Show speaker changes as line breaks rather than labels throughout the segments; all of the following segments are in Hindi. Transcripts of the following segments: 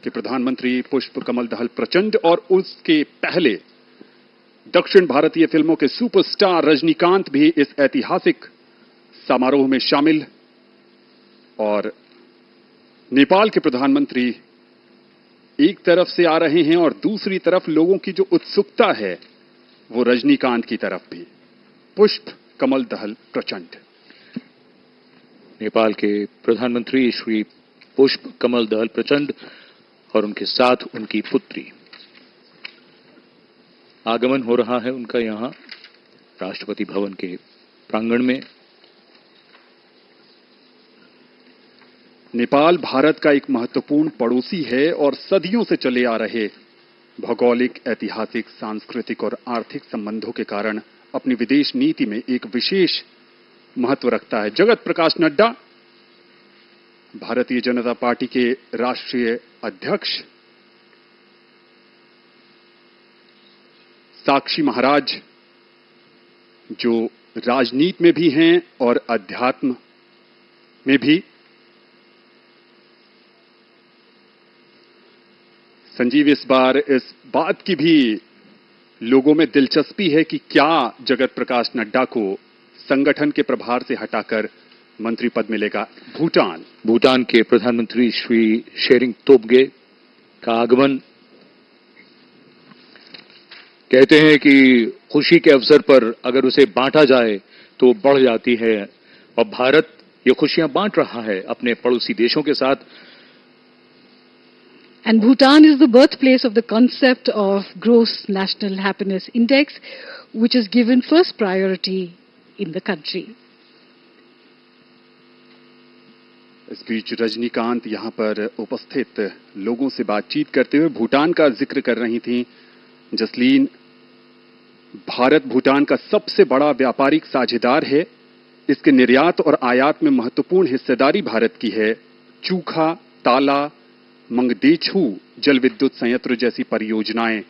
के प्रधानमंत्री पुष्प कमल दहल प्रचंड और उसके पहले दक्षिण भारतीय फिल्मों के सुपरस्टार रजनीकांत भी इस ऐतिहासिक समारोह में शामिल। और नेपाल के प्रधानमंत्री एक तरफ से आ रहे हैं और दूसरी तरफ लोगों की जो उत्सुकता है वो रजनीकांत की तरफ भी। पुष्प कमल दहल प्रचंड।
नेपाल के प्रधानमंत्री श्री पुष्प कमल दहल प्रचंड और उनके साथ उनकी पुत्री, आगमन हो रहा है उनका यहां राष्ट्रपति भवन के प्रांगण में।
नेपाल भारत का एक महत्वपूर्ण पड़ोसी है और सदियों से चले आ रहे भौगोलिक, ऐतिहासिक, सांस्कृतिक और आर्थिक संबंधों के कारण अपनी विदेश नीति में एक विशेष महत्व रखता है। जगत प्रकाश नड्डा, भारतीय जनता पार्टी के राष्ट्रीय अध्यक्ष, साक्षी महाराज जो राजनीति में भी हैं और अध्यात्म में भी, संजीव, इस बार इस बात की भी लोगों में दिलचस्पी है कि क्या जगत प्रकाश नड्डा को संगठन के प्रभार से हटाकर मंत्री पद मिलेगा।
भूटान के प्रधानमंत्री श्री शेरिंग तोब्गे का आगमन, कहते हैं कि खुशी के अवसर पर अगर उसे बांटा जाए तो बढ़ जाती है और भारत ये खुशियां बांट रहा है अपने पड़ोसी देशों के साथ।
And Bhutan is the birthplace of the concept of Gross National Happiness Index, which is given first priority in the country.
इस बीच रजनीकांत यहां पर उपस्थित लोगों से बातचीत करते हुए भूटान का जिक्र कर रही थीं। जसलीन, भारत भूटान का सबसे बड़ा व्यापारिक साझेदार है। इसके निर्यात और आयात में महत्वपूर्ण हिस्सेदारी भारत की है। चूखा, ताला, मंगदेछू जल विद्युत संयंत्र जैसी परियोजनाएं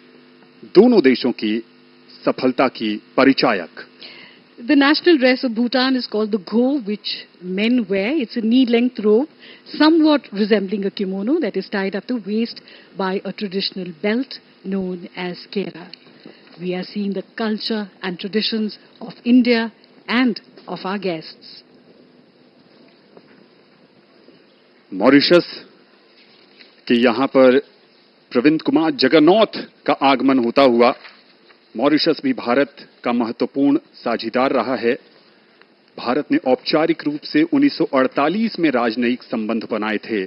दोनों देशों की सफलता की परिचायक।
The national dress of Bhutan is called the go, which men wear. It's a knee-length robe, somewhat resembling a kimono that is tied at the waist by a traditional belt known as kera. We are seeing the culture and traditions of India and of our guests.
Mauritius कि यहां पर प्रविंद कुमार जगन्नाथ का आगमन होता हुआ। मॉरिशस भी भारत का महत्वपूर्ण साझेदार रहा है। भारत ने औपचारिक रूप से 1948 में राजनयिक संबंध बनाए थे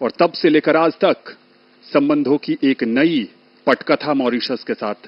और तब से लेकर आज तक संबंधों की एक नई पटकथा मॉरिशस के साथ